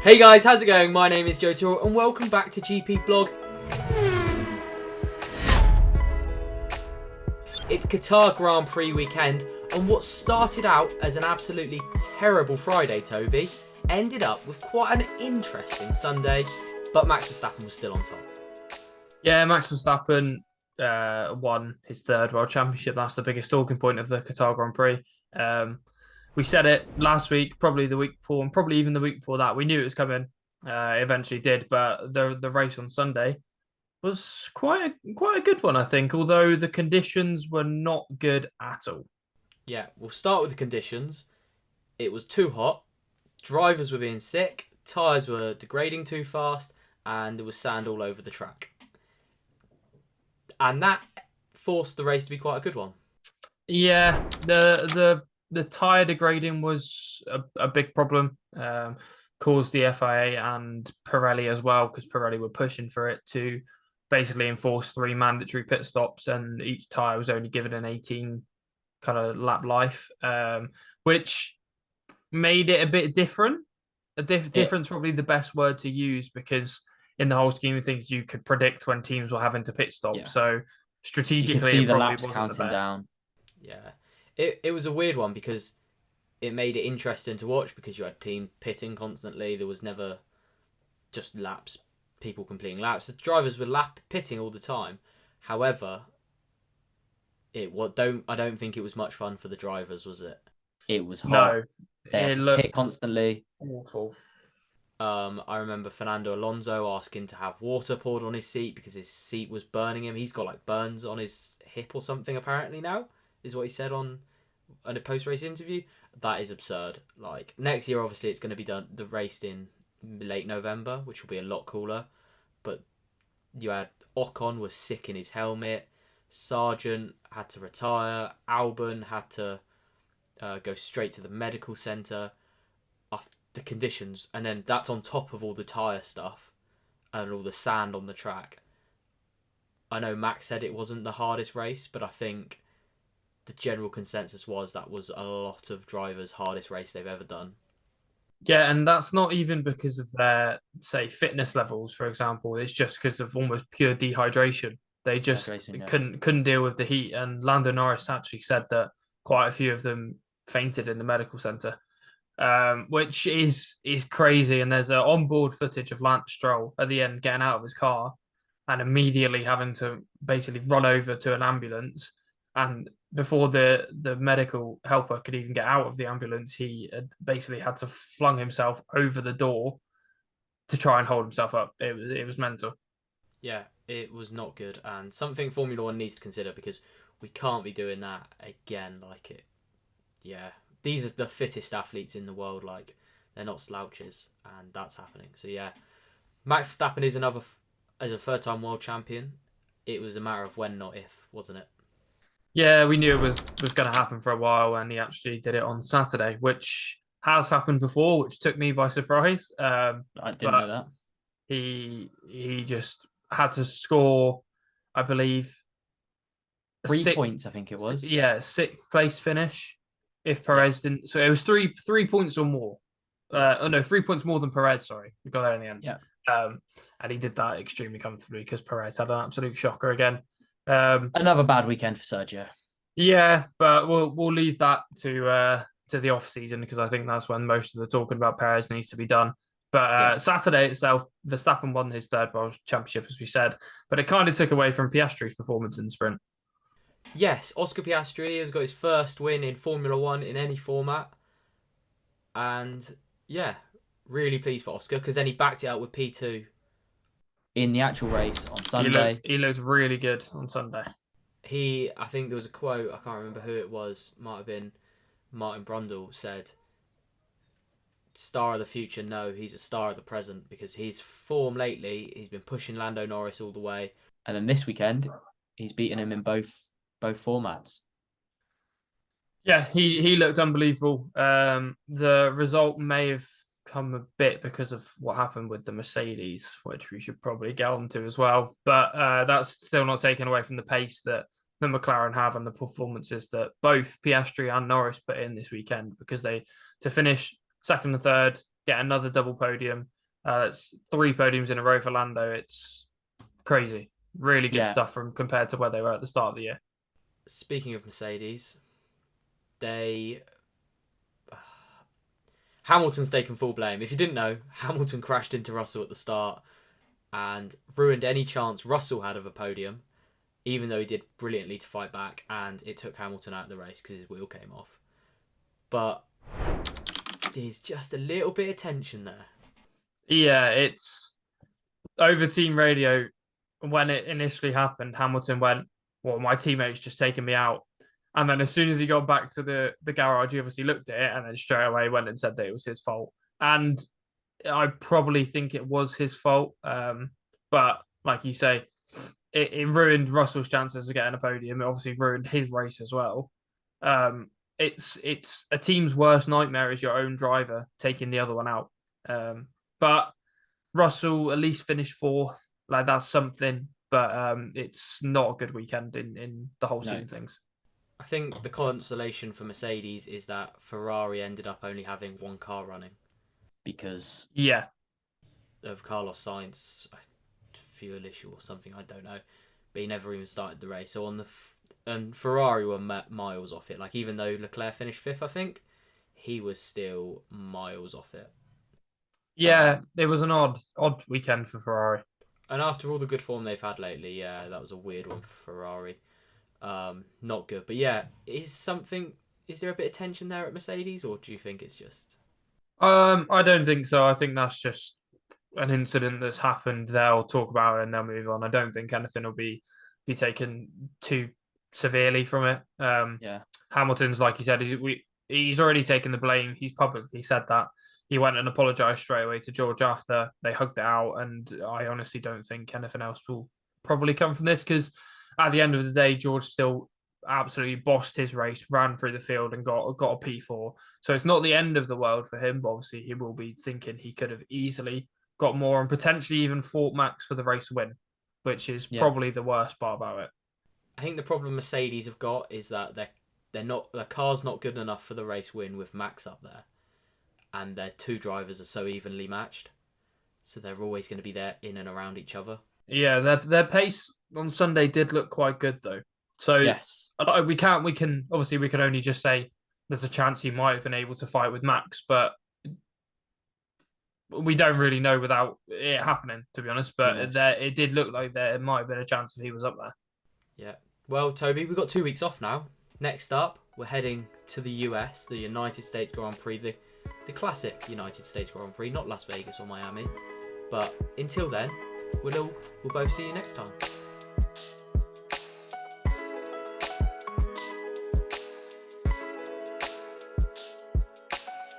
Hey guys, how's it going? My name is Joe Tyrrell and welcome back to GP Blog. It's Qatar Grand Prix weekend, and what started out as an absolutely terrible Friday, Toby, ended up with quite an interesting Sunday, but Max Verstappen was still on top. Yeah, Max Verstappen won his third World Championship. That's the biggest talking point of the Qatar Grand Prix. We said it last week, probably the week before, and probably even the week before that. We knew it was coming. It eventually did, but the race on Sunday was quite a good one, I think, although the conditions were not good at all. Yeah, we'll start with the conditions. It was too hot, drivers were being sick, tyres were degrading too fast, and there was sand all over the track. And that forced the race to be quite a good one. Yeah, the tyre degrading was a big problem. Caused the FIA and Pirelli as well, because Pirelli were pushing for it to basically enforce 3 mandatory pit stops, and each tyre was only given an 18 kind of lap life, which made it a bit different. Difference probably the best word to use, because in the whole scheme of things, you could predict when teams were having to pit stop. Yeah. So strategically, you could see it the probably laps wasn't counting the best. down. Yeah, it was a weird one because it made it interesting to watch, because you had team pitting constantly. There was never just laps, people completing laps. The drivers were pitting all the time. However, I don't think it was much fun for the drivers, was it? It was hot. No, they had to pit constantly. Awful. I remember Fernando Alonso asking to have water poured on his seat because his seat was burning him. He's got like burns on his hip or something apparently now, is what he said on a post-race interview. That is absurd. Like, next year, obviously, it's going to be the race in late November, which will be a lot cooler. But you had Ocon was sick in his helmet. Sargent had to retire. Albon had to go straight to the medical centre. The conditions, and then that's on top of all the tyre stuff and all the sand on the track. I know Max said it wasn't the hardest race, but I think the general consensus was that was a lot of drivers' hardest race they've ever done. Yeah, and that's not even because of their, say, fitness levels, for example. It's just because of almost pure dehydration. They just couldn't deal with the heat. And Lando Norris actually said that quite a few of them fainted in the medical centre, which is crazy. And there's onboard footage of Lance Stroll at the end getting out of his car and immediately having to basically run over to an ambulance. And before the medical helper could even get out of the ambulance, he basically had to flung himself over the door to try and hold himself up. It was mental. Yeah, it was not good, and something Formula One needs to consider, because we can't be doing that again. Like it, yeah. These are the fittest athletes in the world. Like, they're not slouches, and that's happening. So yeah, Max Verstappen is as a third-time world champion. It was a matter of when, not if, wasn't it? Yeah, we knew it was going to happen for a while, and he actually did it on Saturday, which has happened before, which took me by surprise. I didn't know that. He just had to score, I believe, 3 points. I think it was. Yeah, 6th place finish. If Perez didn't, so it was 3 points or more. 3 points more than Perez. Sorry, we got there in the end. Yeah. And he did that extremely comfortably because Perez had an absolute shocker again. Another bad weekend for Sergio. Yeah, but we'll leave that to the off season, because I think that's when most of the talking about Perez needs to be done. But Saturday itself, Verstappen won his third World Championship, as we said, but it kind of took away from Piastri's performance in the sprint. Yes, Oscar Piastri has got his first win in Formula One in any format. And yeah, really pleased for Oscar, because then he backed it up with P2. In the actual race on Sunday. He looked really good on Sunday. I think there was a quote, I can't remember who it was, might have been Martin Brundle, said, "Star of the future, no, he's a star of the present," because his form lately, he's been pushing Lando Norris all the way. And then this weekend, he's beaten him in both formats. Yeah, he looked unbelievable. The result may have come a bit because of what happened with the Mercedes, which we should probably get onto as well. But that's still not taken away from the pace that the McLaren have and the performances that both Piastri and Norris put in this weekend, because to finish second and third get another double podium. It's 3 podiums in a row for Lando. It's crazy. Really good stuff from compared to where they were at the start of the year. Speaking of Mercedes, Hamilton's taken full blame. If you didn't know, Hamilton crashed into Russell at the start and ruined any chance Russell had of a podium, even though he did brilliantly to fight back, and it took Hamilton out of the race because his wheel came off. But there's just a little bit of tension there. Yeah, it's over team radio. When it initially happened, Hamilton went, well, my teammate's just taken me out. And then as soon as he got back to the garage, he obviously looked at it and then straight away went and said that it was his fault. And I probably think it was his fault. But like you say, it ruined Russell's chances of getting a podium. It obviously ruined his race as well. It's a team's worst nightmare is your own driver taking the other one out. But Russell at least finished 4th. Like, that's something. But it's not a good weekend in the whole scheme of things. I think the consolation for Mercedes is that Ferrari ended up only having one car running. Because of Carlos Sainz, fuel issue or something, I don't know. But he never even started the race. So and Ferrari were miles off it. Like, even though Leclerc finished 5th, I think, he was still miles off it. Yeah, it was an odd weekend for Ferrari. And after all the good form they've had lately, yeah, that was a weird one for Ferrari. Not good. But yeah, is there a bit of tension there at Mercedes, or do you think it's just... I don't think so. I think that's just an incident that's happened. They'll talk about it and they'll move on. I don't think anything will be taken too severely from it. Hamilton's, like you said, he's already taken the blame. He's publicly said that. He went and apologised straight away to George after they hugged it out, and I honestly don't think anything else will probably come from this, because at the end of the day, George still absolutely bossed his race, ran through the field and got a P4. So it's not the end of the world for him, but obviously he will be thinking he could have easily got more and potentially even fought Max for the race win, which is probably the worst part about it. I think the problem Mercedes have got is that their car's not good enough for the race win with Max up there. And their 2 drivers are so evenly matched. So they're always going to be there in and around each other. Yeah, their pace on Sunday did look quite good, though. So we can only just say there's a chance he might have been able to fight with Max, but we don't really know without it happening, to be honest. But it did look like there might have been a chance if he was up there. Yeah. Well, Toby, we've got 2 weeks off now. Next up, we're heading to the US, the United States Grand Prix, the classic United States Grand Prix, not Las Vegas or Miami. But until then, we'll both see you next time.